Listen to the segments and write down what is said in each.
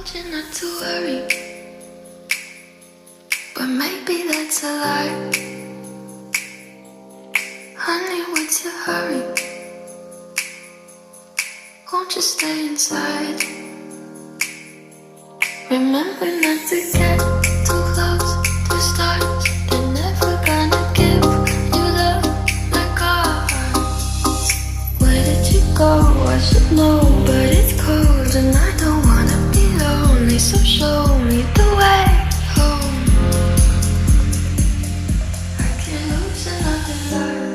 told you not to worry, but maybe that's a lie. Honey, what's your hurry? Won't you stay inside? Remember not to get too close to stars. They're never gonna give you love like ours. Where did you go? I should know, but it's cold and I don't wanna be lonely. So show me the way home. I can't lose another life.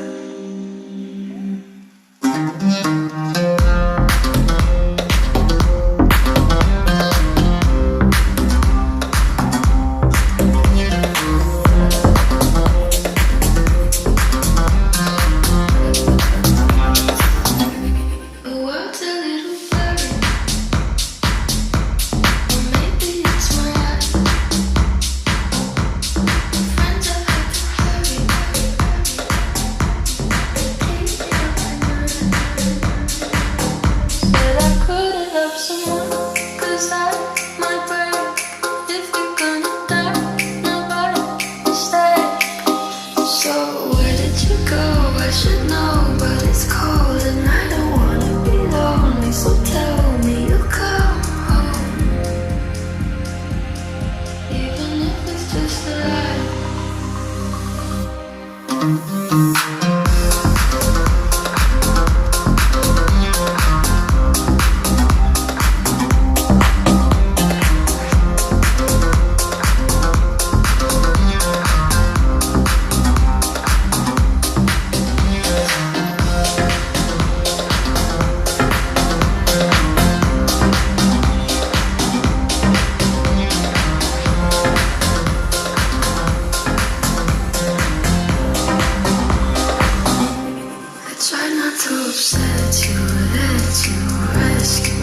Try not to upset you, let you rescue